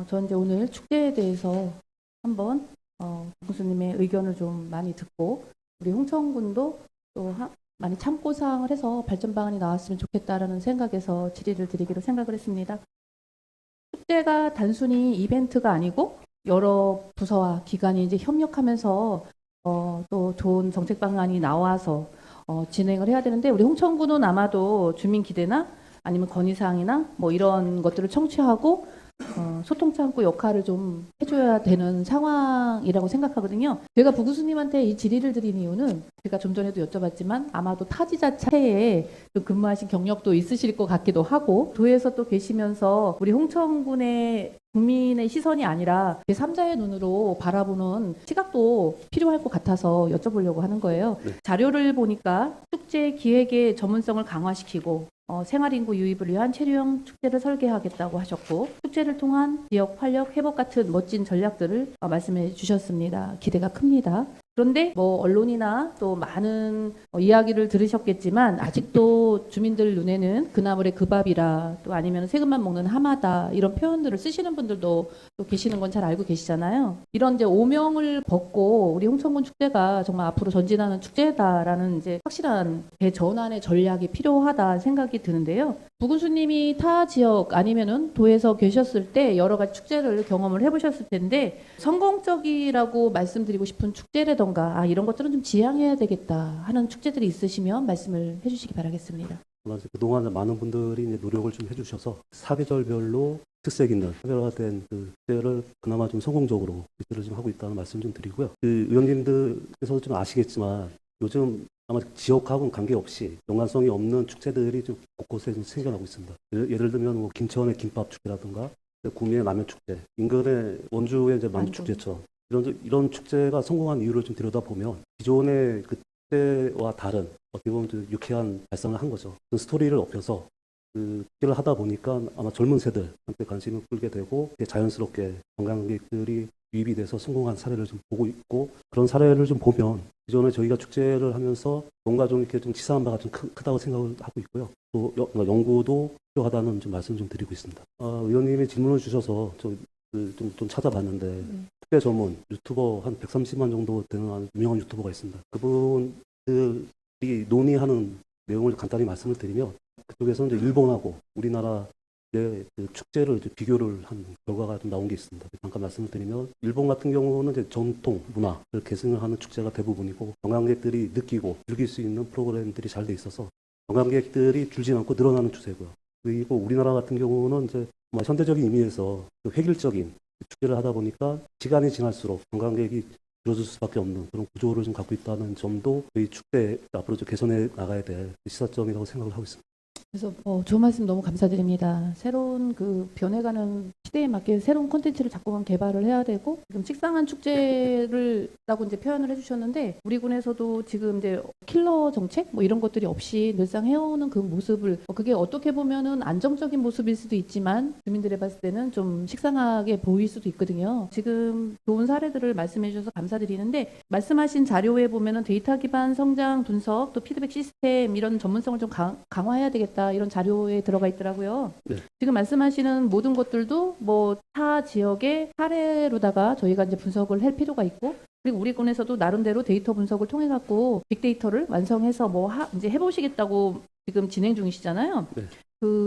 저 이제 오늘 축제에 대해서 한번 교수님의 의견을 좀 많이 듣고 우리 홍천군도 또 많이 참고사항을 해서 발전 방안이 나왔으면 좋겠다라는 생각에서 질의를 드리기로 생각을 했습니다. 축제가 단순히 이벤트가 아니고 여러 부서와 기관이 이제 협력하면서 또 좋은 정책 방안이 나와서 진행을 해야 되는데 우리 홍천군은 아마도 주민 기대나 아니면 건의사항이나 뭐 이런 것들을 청취하고 소통 창구 역할을 좀 해줘야 되는 상황이라고 생각하거든요. 제가 부교수님한테 이 질의를 드린 이유는 제가 좀 전에도 여쭤봤지만 아마도 타지자체에 좀 근무하신 경력도 있으실 것 같기도 하고 도에서 또 계시면서 우리 홍천군의 국민의 시선이 아니라 제3자의 눈으로 바라보는 시각도 필요할 것 같아서 여쭤보려고 하는 거예요. 네. 자료를 보니까 축제 기획의 전문성을 강화시키고 생활인구 유입을 위한 체류형 축제를 설계하겠다고 하셨고 축제를 통한 지역 활력 회복 같은 멋진 전략들을 말씀해 주셨습니다. 기대가 큽니다. 그런데 뭐 언론이나 또 많은 이야기를 들으셨겠지만 아직도 주민들 눈에는 그나물의 그 밥이라 또 아니면 세금만 먹는 하마다 이런 표현들을 쓰시는 분들도 또 계시는 건 잘 알고 계시잖아요. 이런 이제 오명을 벗고 우리 홍천군 축제가 정말 앞으로 전진하는 축제다라는 이제 확실한 대전환의 전략이 필요하다 생각이 드는데요. 부군수님이 타 지역 아니면은 도에서 계셨을 때 여러 가지 축제를 경험을 해보셨을 텐데 성공적이라고 말씀드리고 싶은 축제라던가 이런 것들은 좀 지양해야 되겠다 하는 축제들이 있으시면 말씀을 해주시기 바라겠습니다. 그동안 많은 분들이 이제 노력을 좀 해주셔서 사계절별로 특색 있는 차별화된 그 축제를 그나마 좀 성공적으로 유지를 좀 하고 있다는 말씀 좀 드리고요. 그 의원님들께서도 좀 아시겠지만 요즘 아마 지역하고는 관계없이 연관성이 없는 축제들이 좀 곳곳에 좀 생겨나고 있습니다. 예를 들면 뭐 김천의 김밥 축제라든가 구미의 라면 축제, 인근의 원주의 이제 만두축제처럼 이런 축제가 성공한 이유를 좀 들여다보면 기존의 그 축제와 다른 어떻게 보면 좀 유쾌한 발상을 한 거죠. 그 스토리를 엎여서 그 축제를 하다 보니까 아마 젊은 세들한테 관심을 끌게 되고 자연스럽게 관광객들이 유입이 돼서 성공한 사례를 좀 보고 있고 그런 사례를 좀 보면 기존에 저희가 축제를 하면서 뭔가 좀 이렇게 좀 치사한 바가 좀 크다고 생각을 하고 있고요. 또 연구도 필요하다는 좀 말씀 좀 드리고 있습니다. 의원님이 질문을 주셔서 좀 찾아봤는데 축제 전문 유튜버 한 130만 정도 되는 아주 유명한 유튜버가 있습니다. 그분들이 논의하는 내용을 간단히 말씀을 드리면 그쪽에서 이제 일본하고 우리나라의 그 축제를 이제 비교를 한 결과가 좀 나온 게 있습니다. 잠깐 말씀을 드리면 일본 같은 경우는 이제 전통 문화를 계승을 하는 축제가 대부분이고 관광객들이 느끼고 즐길 수 있는 프로그램들이 잘 돼 있어서 관광객들이 줄지 않고 늘어나는 추세고요. 그리고 우리나라 같은 경우는 이제 현대적인 의미에서 획일적인 축제를 하다 보니까 시간이 지날수록 관광객이 줄어들 수밖에 없는 그런 구조를 좀 갖고 있다는 점도 저희 축제 앞으로 좀 개선해 나가야 될 시사점이라고 생각을 하고 있습니다. 그래서 좋은 말씀 너무 감사드립니다. 새로운 그 변해가는 시대에 맞게 새로운 콘텐츠를 자꾸만 개발을 해야 되고 지금 식상한 축제를라고 이제 표현을 해주셨는데 우리 군에서도 지금 이제 킬러 정책 뭐 이런 것들이 없이 늘상 해오는 그 모습을 그게 어떻게 보면은 안정적인 모습일 수도 있지만 주민들이 봤을 때는 좀 식상하게 보일 수도 있거든요. 지금 좋은 사례들을 말씀해 주셔서 감사드리는데 말씀하신 자료에 보면은 데이터 기반 성장 분석 또 피드백 시스템 이런 전문성을 좀 강화해야 되겠다. 이런 자료에 들어가 있더라고요. 네. 지금 말씀하시는 모든 것들도 뭐 타 지역의 사례로다가 저희가 이제 분석을 할 필요가 있고 그리고 우리 군에서도 나름대로 데이터 분석을 통해 갖고 빅데이터를 완성해서 이제 해보시겠다고 지금 진행 중이시잖아요. 네.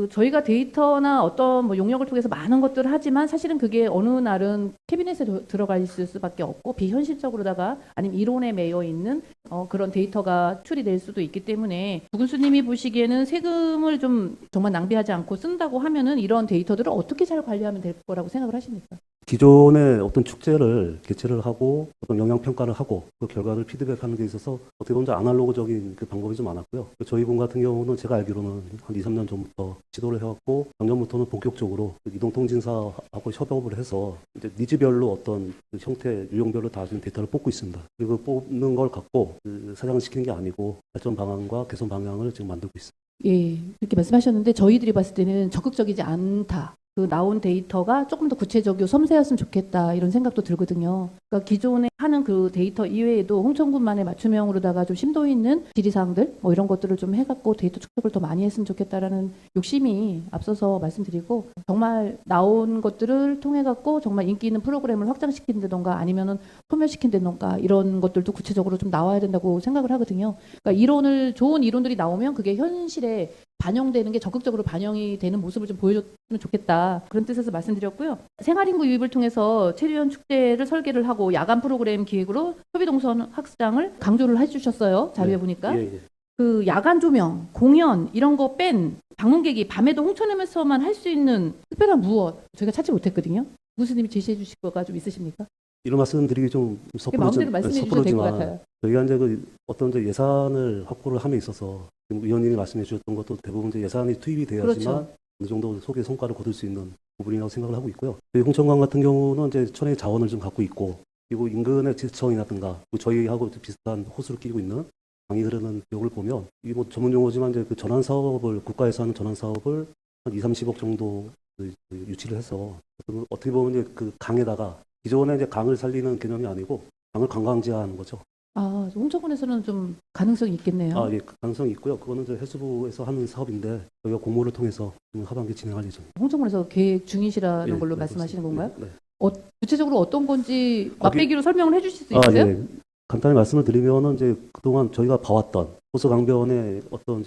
저희가 데이터나 어떤 뭐 용역을 통해서 많은 것들을 하지만 사실은 그게 어느 날은 캐비넷에 들어가 있을 수밖에 없고 비현실적으로다가 아니면 이론에 매여 있는 그런 데이터가 추출이 될 수도 있기 때문에 부군수님이 보시기에는 세금을 좀 정말 낭비하지 않고 쓴다고 하면은 이런 데이터들을 어떻게 잘 관리하면 될 거라고 생각을 하십니까? 기존의 어떤 축제를 개최를 하고 어떤 영향 평가를 하고 그 결과를 피드백하는 데 있어서 어떻게 보면 아날로그적인 그 방법이 좀 많았고요. 저희 군 같은 경우는 제가 알기로는 한 2, 3년 전부터 시도를 해왔고 작년부터는 본격적으로 이동통신사하고 협업을 해서 이제 니즈별로 어떤 그 형태, 유형별로 다 지금 데이터를 뽑고 있습니다. 그리고 뽑는 걸 갖고 사장을 시키는 게 아니고 발전 방안과 개선 방향을 지금 만들고 있습니다. 예, 그렇게 말씀하셨는데 저희들이 봤을 때는 적극적이지 않다. 그 나온 데이터가 조금 더 구체적이고 섬세했으면 좋겠다 이런 생각도 들거든요. 그러니까 기존에 하는 그 데이터 이외에도 홍천군만의 맞춤형으로다가 좀 심도 있는 질의사항들 뭐 이런 것들을 좀 해갖고 데이터 축적을 더 많이 했으면 좋겠다라는 욕심이 앞서서 말씀드리고 정말 나온 것들을 통해갖고 정말 인기 있는 프로그램을 확장시킨다던가 아니면은 소멸시킨다던가 이런 것들도 구체적으로 좀 나와야 된다고 생각을 하거든요. 그러니까 좋은 이론들이 나오면 그게 현실에 반영되는 게 적극적으로 반영이 되는 모습을 좀 보여줬으면 좋겠다. 그런 뜻에서 말씀드렸고요. 생활인구 유입을 통해서 체류연 축제를 설계를 하고 야간 프로그램 기획으로 소비동선 확장을 강조를 해주셨어요. 자료에 보니까. 예, 예. 그 야간 조명, 공연 이런 거 뺀 방문객이 밤에도 홍천에서만 할 수 있는 특별한 무엇 저희가 찾지 못했거든요. 교수님이 제시해 주실 거가 좀 있으십니까? 이런 말씀드리기 좀 마음대로 말씀해 주셔도 될 것 섣부르지만 같아요. 저희가 이제 그 어떤 이제 예산을 확보를 함에 있어서 지금 의원님이 말씀해 주셨던 것도 대부분 이제 예산이 투입이 돼야지만 그렇죠. 어느 정도 소개 성과를 거둘 수 있는 부분이라고 생각을 하고 있고요. 저희 홍천관 같은 경우는 이제 천혜의 자원을 좀 갖고 있고 그리고 인근의 지청이라든가 저희하고 비슷한 호수를 끼고 있는 강이 흐르는 지역을 보면 이게 뭐 전문 용어지만 이제 그 전환 사업을 국가에서 하는 전환 사업을 한 2, 30억 정도 유치를 해서 어떻게 보면 이제 그 강에다가 기존에 이제 강을 살리는 개념이 아니고 강을 관광지화하는 거죠. 아, 홍천군에서는 좀 가능성이 있겠네요. 아, 예, 가능성이 있고요. 그거는 이제 해수부에서 하는 사업인데 저희가 공모를 통해서 하반기 진행할 예정입니다. 홍천군에서 계획 중이시라는 예, 걸로 네, 말씀하시는 그렇습니다. 건가요? 네. 구체적으로 어떤 건지 맛배기로 설명을 해주실 수 아, 있으세요? 예. 간단히 말씀을 드리면은 이제 그동안 저희가 봐왔던 호수 강변에 어떤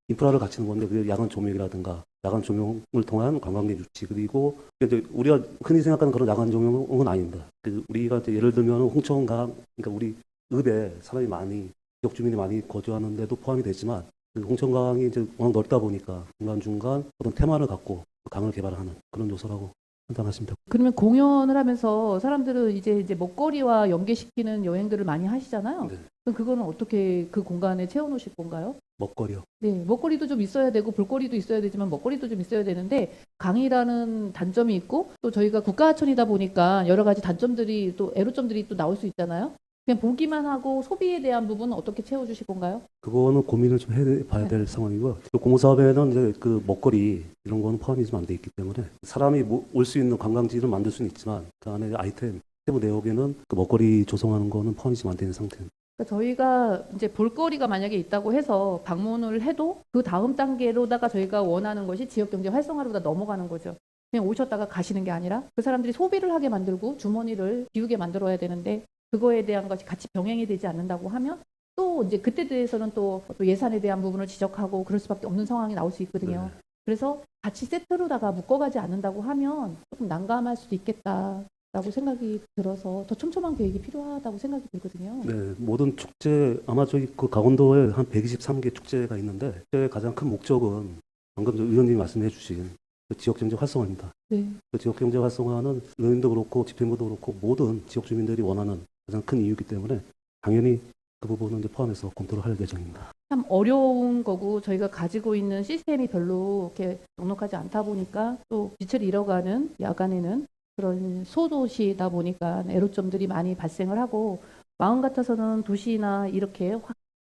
인프라를 갖추는 건데 그 야간 조명이라든가 야간 조명을 통한 관광객 유치 그리고 이제 우리가 흔히 생각하는 그런 야간 조명은 아닙니다. 우리가 이제 예를 들면 홍천강 그러니까 우리 읍에 사람이 많이 지역 주민이 많이 거주하는 데도 포함이 되지만 그 홍천강이 이제 워낙 넓다 보니까 중간중간 어떤 테마를 갖고 강을 개발하는 그런 요소라고 판단하시면 됩니다. 그러면 공연을 하면서 사람들은 이제 먹거리와 연계시키는 여행들을 많이 하시잖아요. 네. 그럼 그거는 어떻게 그 공간에 채워놓으실 건가요? 먹거리요. 네, 먹거리도 좀 있어야 되고 볼거리도 있어야 되지만 먹거리도 좀 있어야 되는데 강이라는 단점이 있고 또 저희가 국가하천이다 보니까 여러 가지 단점들이 또 애로점들이 또 나올 수 있잖아요. 그냥 보기만 하고 소비에 대한 부분은 어떻게 채워주실 건가요? 그거는 고민을 좀 해봐야 될 상황이고요. 공모사업에는 이제 그 먹거리 이런 거는 포함이 좀 안 돼 있기 때문에 사람이 올 수 있는 관광지를 만들 수는 있지만 그 안에 아이템 세부 내역에는 그 먹거리 조성하는 거는 포함이 좀 안 되는 상태입니다. 그러니까 저희가 이제 볼거리가 만약에 있다고 해서 방문을 해도 그 다음 단계로다가 저희가 원하는 것이 지역경제 활성화로다 넘어가는 거죠. 그냥 오셨다가 가시는 게 아니라 그 사람들이 소비를 하게 만들고 주머니를 비우게 만들어야 되는데 그거에 대한 것이 같이 병행이 되지 않는다고 하면 또 이제 그때 대해서는 또 예산에 대한 부분을 지적하고 그럴 수밖에 없는 상황이 나올 수 있거든요. 네. 그래서 같이 세트로다가 묶어가지 않는다고 하면 조금 난감할 수도 있겠다라고 생각이 들어서 더 촘촘한 계획이 필요하다고 생각이 들거든요. 네, 모든 축제 아마 저희 그 강원도에 한 123개 축제가 있는데 축제의 가장 큰 목적은 방금 의원님이 말씀해주신 그 지역경제 활성화입니다. 네. 그 지역경제 활성화는 의원님도 그렇고 집행부도 그렇고 모든 지역 주민들이 원하는 가장 큰 이유이기 때문에 당연히 그 부분은 이제 포함해서 검토를 할 예정입니다. 참 어려운 거고 저희가 가지고 있는 시스템이 별로 이렇게 넉넉하지 않다 보니까 또 빛을 잃어가는 야간에는 그런 소도시다 보니까 애로점들이 많이 발생을 하고 마음 같아서는 도시나 이렇게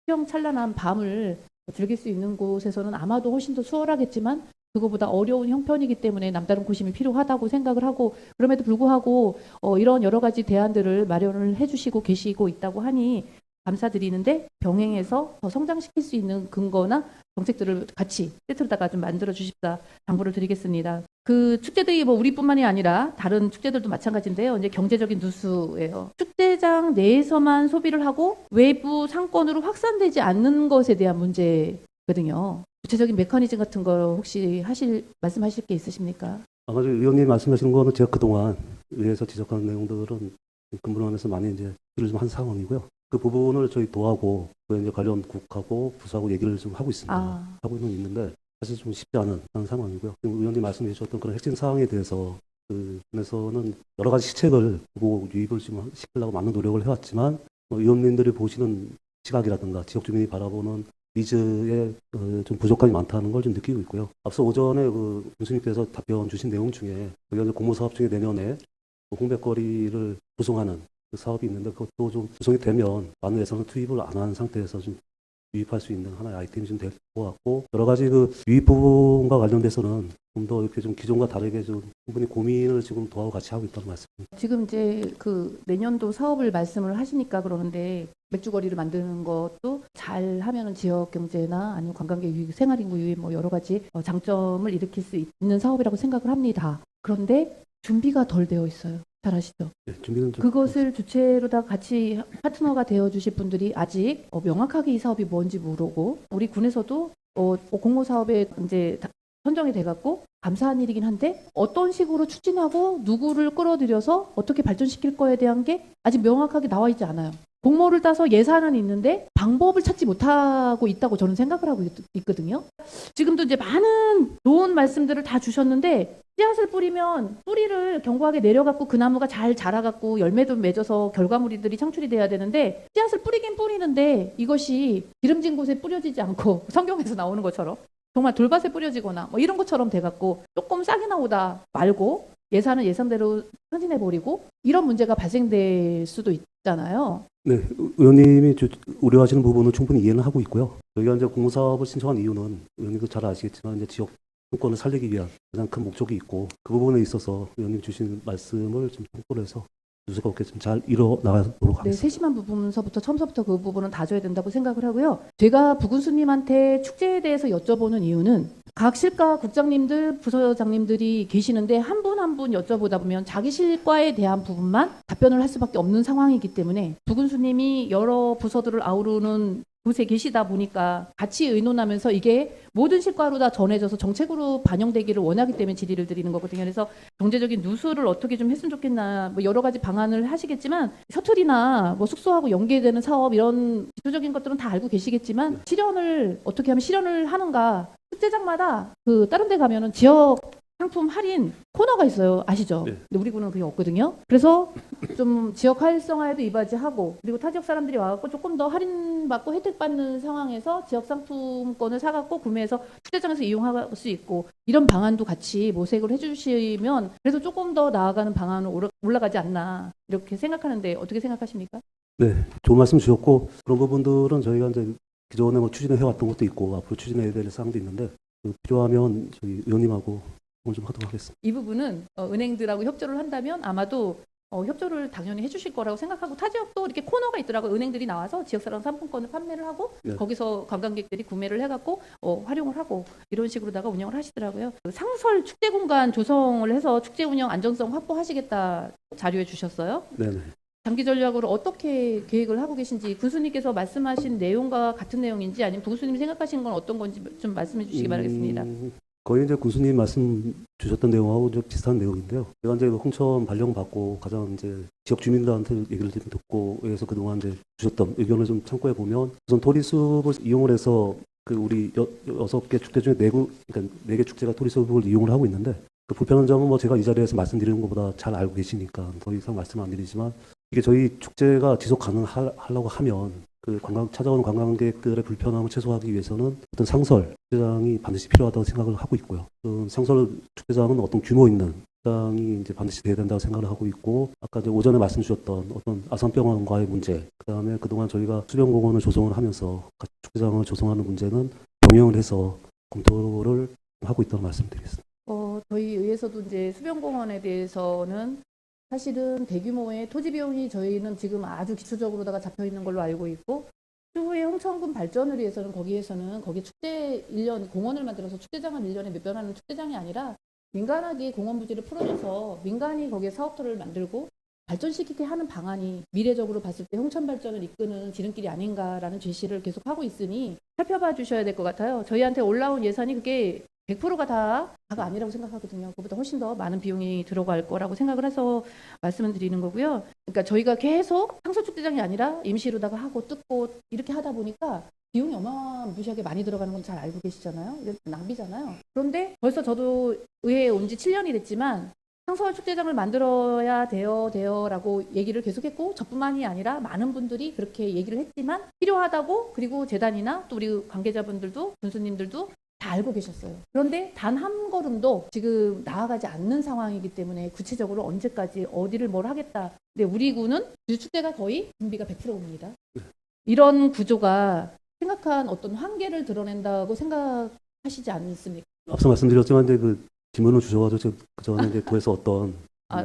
화평찬란한 밤을 즐길 수 있는 곳에서는 아마도 훨씬 더 수월하겠지만 그거보다 어려운 형편이기 때문에 남다른 고심이 필요하다고 생각을 하고 그럼에도 불구하고 이런 여러 가지 대안들을 마련을 해주시고 계시고 있다고 하니 감사드리는데 병행해서 더 성장시킬 수 있는 근거나 정책들을 같이 세트로다가 좀 만들어 주십사 당부를 드리겠습니다. 그 축제들이 뭐 우리뿐만이 아니라 다른 축제들도 마찬가지인데요. 이제 경제적인 누수예요. 축제장 내에서만 소비를 하고 외부 상권으로 확산되지 않는 것에 대한 문제거든요. 구체적인 메커니즘 같은 거 혹시 말씀하실 게 있으십니까? 아마 의원님 말씀하시는 거는 제가 그동안 의회에서 지적하는 내용들은 근무하면서 많이 이제 일을 좀 한 상황이고요. 그 부분을 저희 도하고 이제 관련 국하고 부서하고 얘기를 좀 하고 있습니다. 하고는 있는데 사실 좀 쉽지 않은 그런 상황이고요. 지금 의원님 말씀해 주셨던 그런 핵심 사항에 대해서 그에서는 여러 가지 시책을 보고 유입을 좀 시키려고 많은 노력을 해왔지만 의원님들이 보시는 시각이라든가 지역 주민이 바라보는 니즈에 좀 부족함이 많다는 걸 좀 느끼고 있고요. 앞서 오전에 그 교수님께서 답변 주신 내용 중에 저희가 공모사업 중에 내년에 홍백거리를 구성하는 그 사업이 있는데 그것도 좀 구성이 되면 많은 예산을 투입을 안 한 상태에서 좀 유입할 수 있는 하나의 아이템이 좀 될 것 같고, 여러 가지 그 유입 부분과 관련돼서는 좀 더 이렇게 좀 기존과 다르게 좀 충분히 고민을 지금 도하고 같이 하고 있다는 말씀입니다. 지금 이제 그 내년도 사업을 말씀을 하시니까 그러는데 맥주거리를 만드는 것도 잘 하면은 지역 경제나 아니면 관광객 유입, 생활인구 유입 뭐 여러 가지 장점을 일으킬 수 있는 사업이라고 생각을 합니다. 그런데 준비가 덜 되어 있어요. 잘 아시죠? 네, 준비는 좀 그것을 주체로다 같이 파트너가 되어 주실 분들이 아직 명확하게 이 사업이 뭔지 모르고, 우리 군에서도 공모 사업에 이제 선정이 돼갖고 감사한 일이긴 한데 어떤 식으로 추진하고 누구를 끌어들여서 어떻게 발전시킬 거에 대한 게 아직 명확하게 나와 있지 않아요. 공모를 따서 예산은 있는데 방법을 찾지 못하고 있다고 저는 생각을 하고 있거든요. 지금도 이제 많은 좋은 말씀들을 다 주셨는데, 씨앗을 뿌리면 뿌리를 견고하게 내려갖고 그 나무가 잘 자라갖고 열매도 맺어서 결과물들이 창출이 돼야 되는데, 씨앗을 뿌리긴 뿌리는데 이것이 기름진 곳에 뿌려지지 않고 성경에서 나오는 것처럼 정말 돌밭에 뿌려지거나 뭐 이런 것처럼 돼갖고 조금 싹이 나오다 말고 예산은 예산대로 승진해버리고 이런 문제가 발생될 수도 있잖아요. 네, 의원님이 우려하시는 부분은 충분히 이해는 하고 있고요. 저희가 이제 공모사업을 신청한 이유는 의원님도 잘 아시겠지만 이제 지역 상권을 살리기 위한 가장 큰 목적이 있고, 그 부분에 있어서 의원님 주신 말씀을 좀 참고를 해서 누수가 없게 좀 잘 이뤄 나가도록 네, 하겠습니다. 세심한 부분서부터 처음서부터 그 부분은 다 줘야 된다고 생각을 하고요. 제가 부군수님한테 축제에 대해서 여쭤보는 이유는 각 실과 국장님들, 부서장님들이 계시는데 한 분 한 분 여쭤보다 보면 자기 실과에 대한 부분만 답변을 할 수밖에 없는 상황이기 때문에, 부군수님이 여러 부서들을 아우르는 곳에 계시다 보니까 같이 의논하면서 이게 모든 실과로 다 전해져서 정책으로 반영되기를 원하기 때문에 질의를 드리는 거거든요. 그래서 경제적인 누수를 어떻게 좀 했으면 좋겠나, 뭐 여러 가지 방안을 하시겠지만 셔틀이나 뭐 숙소하고 연계되는 사업 이런 기초적인 것들은 다 알고 계시겠지만, 실현을 어떻게 하면 실현을 하는가, 축제장마다 그 다른 데 가면은 지역 상품 할인 코너가 있어요. 아시죠? 네. 근데 우리 군은 그게 없거든요. 그래서 좀 지역 활성화에도 이바지하고, 그리고 타 지역 사람들이 와갖고 조금 더 할인받고 혜택받는 상황에서 지역 상품권을 사갖고 구매해서 축제장에서 이용할 수 있고, 이런 방안도 같이 모색을 해주시면 그래서 조금 더 나아가는 방안으로 올라가지 않나 이렇게 생각하는데, 어떻게 생각하십니까? 네, 좋은 말씀 주셨고, 그런 부분들은 저희가 이제 기존에 뭐 추진해 해왔던 것도 있고 앞으로 추진해야 될 사항도 있는데, 필요하면 저희 의원님하고 좀 하도록 하겠습니다. 이 부분은 은행들하고 협조를 한다면 아마도 협조를 당연히 해주실 거라고 생각하고, 타 지역도 이렇게 코너가 있더라고요. 은행들이 나와서 지역사랑 상품권을 판매를 하고 네. 거기서 관광객들이 구매를 해갖고 활용을 하고 이런 식으로다가 운영을 하시더라고요. 그 상설 축제 공간 조성을 해서 축제 운영 안정성 확보하시겠다 자료에 주셨어요. 네네. 장기 전략으로 어떻게 계획을 하고 계신지, 군수님께서 말씀하신 내용과 같은 내용인지 아니면 부군수님이 생각하시는 건 어떤 건지 좀 말씀해 주시기 바라겠습니다. 거의 이제 군수님 말씀 주셨던 내용하고 좀 비슷한 내용인데요. 제가 이제 홍천 발령 받고 가장 이제 지역 주민들한테 얘기를 좀 듣고 그래서 그동안 이제 주셨던 의견을 좀 참고해 보면, 우선 토리숲을 이용을 해서 그 우리 6개 축제 중에 4개 축제가 토리숲을 이용을 하고 있는데, 그 불편한 점은 뭐 제가 이 자리에서 말씀드리는 것보다 잘 알고 계시니까 더 이상 말씀 안 드리지만, 이게 저희 축제가 지속 가능하려고 하면 그 찾아오는 관광객들의 불편함을 최소화하기 위해서는 어떤 상설 축제장이 반드시 필요하다고 생각을 하고 있고요. 상설 축제장은 어떤 규모 있는 축제장이 이제 반드시 돼야 된다고 생각을 하고 있고, 아까 이제 오전에 말씀 주셨던 어떤 아산병원과의 문제, 그다음에 그동안 저희가 수변공원을 조성을 하면서 같이 축제장을 조성하는 문제는 병행을 해서 검토를 하고 있다고 말씀드리겠습니다. 저희 의회에서도 이제 수변공원에 대해서는 사실은 대규모의 토지 비용이 저희는 지금 아주 기초적으로다가 잡혀 있는 걸로 알고 있고, 추후에 홍천군 발전을 위해서는 거기 축제 1년 공원을 만들어서 축제장을 1년에 몇 번 하는 축제장이 아니라 민간하게 공원 부지를 풀어줘서 민간이 거기에 사업터를 만들고 발전시키게 하는 방안이 미래적으로 봤을 때 홍천 발전을 이끄는 지름길이 아닌가라는 제시를 계속 하고 있으니 살펴봐 주셔야 될 것 같아요. 저희한테 올라온 예산이 그게 100%가 다가 아니라고 생각하거든요. 그보다 훨씬 더 많은 비용이 들어갈 거라고 생각을 해서 말씀을 드리는 거고요. 그러니까 저희가 계속 상설축제장이 아니라 임시로다가 하고 뜯고 이렇게 하다 보니까 비용이 어마무시하게 많이 들어가는 건 잘 알고 계시잖아요. 이게 낭비잖아요. 그런데 벌써 저도 의회에 온 지 7년이 됐지만 상설 축제장을 만들어야 돼요라고 얘기를 계속했고, 저뿐만이 아니라 많은 분들이 그렇게 얘기를 했지만 필요하다고, 그리고 재단이나 또 우리 관계자분들도 군수님들도 다 알고 계셨어요. 그런데 단 한 걸음도 지금 나아가지 않는 상황이기 때문에 구체적으로 언제까지 어디를 뭘 하겠다. 근데 우리 군은 축제가 거의 준비가 100%입니다. 이런 구조가 생각한 어떤 한계를 드러낸다고 생각하시지 않습니까? 앞서 말씀드렸지만 이제 그 질문을 주셔가지고 그 전에 이제 도에서 어떤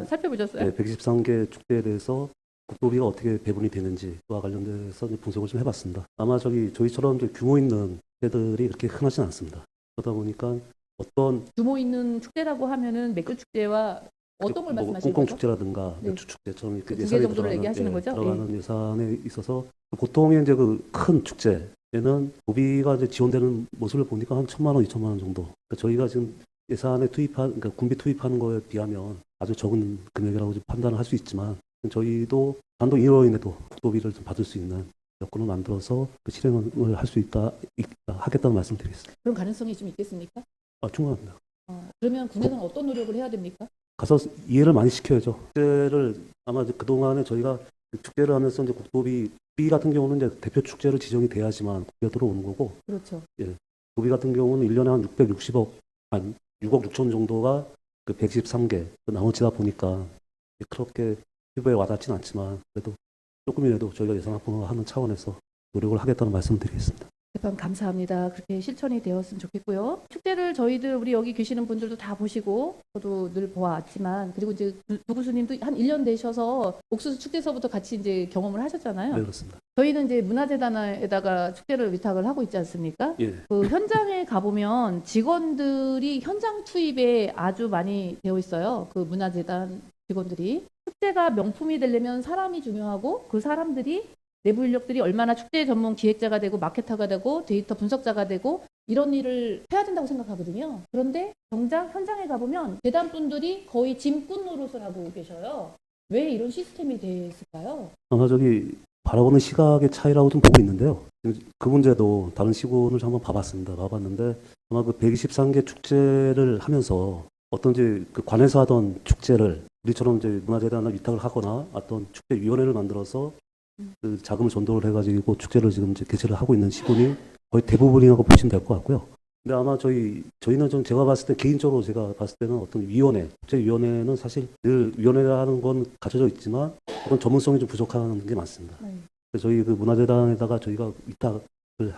살펴보셨어요? 123개 축제에 대해서 국토비가 어떻게 배분이 되는지와 관련돼서 이제 분석을 좀 해봤습니다. 아마 저희처럼 이제 규모 있는 축제들이 그렇게 흔하진 않습니다. 그러다 보니까 어떤 규모 있는 축제라고 하면은 맥주 축제와 어떤 걸 말씀하시는 꽁꽁 거죠? 축제라든가 네. 맥주 축제처럼 이렇게 두 개 예산이 정도를 얘기하시는 거죠? 들어가는 예산에 있어서 보통의 이제 그 큰 축제에는 도비가 이제 지원되는 모습을 보니까 한 1,000만 원, 2,000만 원 정도. 그러니까 저희가 지금 예산에 그러니까 군비 투입하는 거에 비하면 아주 적은 금액이라고 좀 판단을 할 수 있지만 저희도 단독 1호인에도 국도비를 좀 받을 수 있는 여건을 만들어서 그 실행을 할 수 하겠다는 말씀드리겠습니다. 그런 가능성이 좀 있겠습니까? 충분합니다. 그러면 군에서는 어떤 노력을 해야 됩니까? 가서 이해를 많이 시켜야죠. 축제를 아마 이제 그동안에 저희가 축제를 하면서 이제 국도비 같은 경우는 이제 대표 축제로 지정이 돼야지만 국비가 들어오는 거고, 그렇죠. 도비 같은 경우는 1년에 한 660억, 한 6억 6천 정도가 그 113개 나머지다 보니까 그렇게 피부에 와닿지는 않지만 그래도 조금이라도 저희가 예산 확보하는 차원에서 노력을 하겠다는 말씀드리겠습니다. 대판 감사합니다. 그렇게 실천이 되었으면 좋겠고요. 축제를 저희들 우리 여기 계시는 분들도 다 보시고 저도 늘 보아왔지만 그리고 이제 부구수님도 한 1년 되셔서 옥수수 축제서부터 같이 이제 경험을 하셨잖아요. 네, 그렇습니다. 저희는 이제 문화재단에다가 축제를 위탁을 하고 있지 않습니까? 예. 그 현장에 가보면 직원들이 현장 투입에 아주 많이 되어 있어요. 그 문화재단 직원들이. 축제가 명품이 되려면 사람이 중요하고 그 사람들이 내부 인력들이 얼마나 축제 전문 기획자가 되고 마케터가 되고 데이터 분석자가 되고 이런 일을 해야 된다고 생각하거든요. 그런데 정작 현장에 가보면 재단 분들이 거의 짐꾼 노릇을 하고 계셔요. 왜 이런 시스템이 됐을까요? 아마 바라보는 시각의 차이라고 좀 보고 있는데요. 그 문제도 다른 시군을 한번 봐봤는데 아마 그 123개 축제를 하면서 어떤지 그 관에서 하던 축제를 우리처럼 이제 문화재단을 위탁을 하거나 어떤 축제위원회를 만들어서 그 자금을 전도를 해가지고 축제를 지금 이제 개최를 하고 있는 시군이 거의 대부분이라고 보시면 될 것 같고요. 근데 아마 저희는 좀 제가 봤을 때 개인적으로 제가 봤을 때는 어떤 축제위원회는 사실 늘 위원회라는 건 갖춰져 있지만 그런 전문성이 좀 부족한 게 많습니다. 그래서 저희 그 문화재단에다가 저희가 위탁을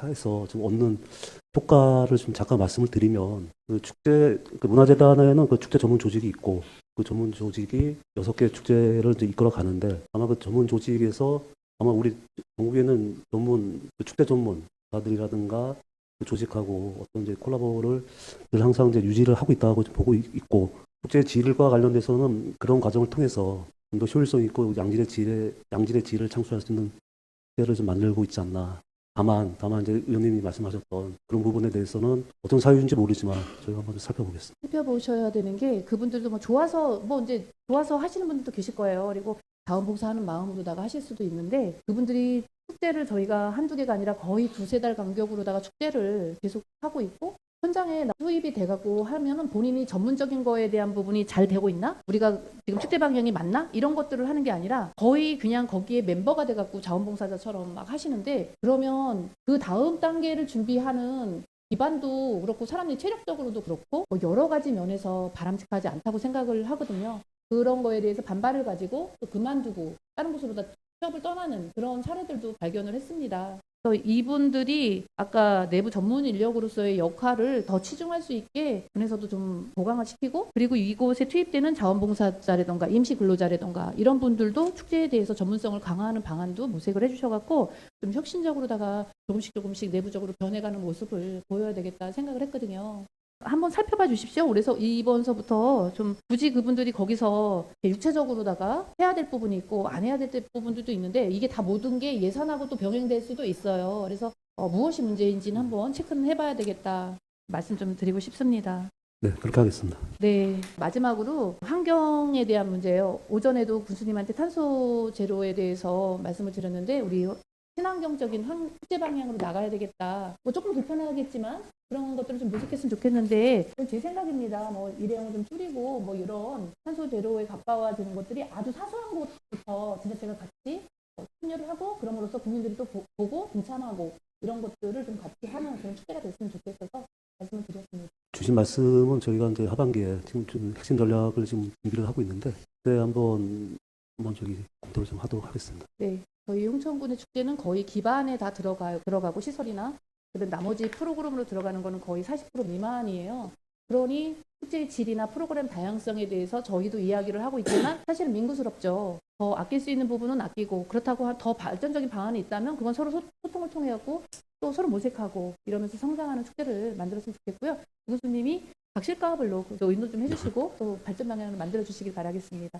해서 좀 얻는 효과를 좀 잠깐 말씀을 드리면 그 문화재단에는 그 축제 전문 조직이 있고 그 전문 조직이 6개 축제를 이제 이끌어 가는데 아마 그 전문 조직에서 아마 우리 전국에는 축제 전문가들이라든가 그 조직하고 어떤 이제 콜라보를 늘 항상 이제 유지를 하고 있다고 보고 있고 축제 질과 관련돼서는 그런 과정을 통해서 좀 더 효율성 있고 양질의 질을 창출할 수 있는 축제를 좀 만들고 있지 않나. 다만 이제 의원님이 말씀하셨던 그런 부분에 대해서는 어떤 사유인지 모르지만 저희가 한번 좀 살펴보겠습니다. 살펴보셔야 되는 게 그분들도 뭐 좋아서 하시는 분들도 계실 거예요. 그리고 자원봉사하는 마음으로다가 하실 수도 있는데 그분들이 축제를 저희가 한두 개가 아니라 거의 두세 달 간격으로다가 축제를 계속 하고 있고 현장에 투입이 돼가고 하면은 본인이 전문적인 거에 대한 부분이 잘 되고 있나? 우리가 지금 축제 방향이 맞나? 이런 것들을 하는 게 아니라 거의 그냥 거기에 멤버가 돼갖고 자원봉사자처럼 막 하시는데 그러면 그 다음 단계를 준비하는 기반도 그렇고 사람들이 체력적으로도 그렇고 뭐 여러 가지 면에서 바람직하지 않다고 생각을 하거든요. 그런 거에 대해서 반발을 가지고 또 그만두고 다른 곳으로 다 취업을 떠나는 그런 사례들도 발견을 했습니다. 그래서 이분들이 아까 내부 전문 인력으로서의 역할을 더 치중할 수 있게 군에서도 좀 보강을 시키고 그리고 이곳에 투입되는 자원봉사자라던가 임시근로자라던가 이런 분들도 축제에 대해서 전문성을 강화하는 방안도 모색을 해주셔갖고 좀 혁신적으로다가 조금씩 내부적으로 변해가는 모습을 보여야 되겠다 생각을 했거든요. 한번 살펴봐 주십시오. 그래서 이번서부터 좀 굳이 그분들이 거기서 육체적으로다가 해야 될 부분이 있고 안 해야 될 부분들도 있는데 이게 다 모든 게 예산하고 또 병행될 수도 있어요. 그래서 무엇이 문제인지는 한번 체크는 해봐야 되겠다 말씀 좀 드리고 싶습니다. 네, 그렇게 하겠습니다. 네, 마지막으로 환경에 대한 문제예요. 오전에도 군수님한테 탄소 제로에 대해서 말씀을 드렸는데 우리 친환경적인 축제 방향으로 나가야 되겠다. 뭐 조금 불편하겠지만 그런 것들을 좀 모색했으면 좋겠는데 제 생각입니다. 뭐 일회용을 좀 줄이고 뭐 이런 탄소 제로에 가까워지는 것들이 아주 사소한 것부터 진짜 제가 같이 참여를 하고 그럼으로써 국민들이 또 보고 동참하고 이런 것들을 좀 같이 하는 그런 축제가 됐으면 좋겠어서 말씀을 드렸습니다. 주신 말씀은 저희가 이제 하반기에 지금 좀 핵심 전략을 지금 준비를 하고 있는데 그때 한번 한번 검토를 좀 하도록 하겠습니다. 네, 저희 홍천군의 축제는 거의 기반에 다 들어가고 시설이나 그다음 나머지 프로그램으로 들어가는 거는 거의 40% 미만이에요. 그러니 축제의 질이나 프로그램 다양성에 대해서 저희도 이야기를 하고 있지만 사실은 민구스럽죠. 더 아낄 수 있는 부분은 아끼고 그렇다고 더 발전적인 방안이 있다면 그건 서로 소통을 통해 갖고 또 서로 모색하고 이러면서 성장하는 축제를 만들었으면 좋겠고요. 교수님이 각실과별로 의논 좀 해주시고 또 발전 방향을 만들어 주시길 바라겠습니다.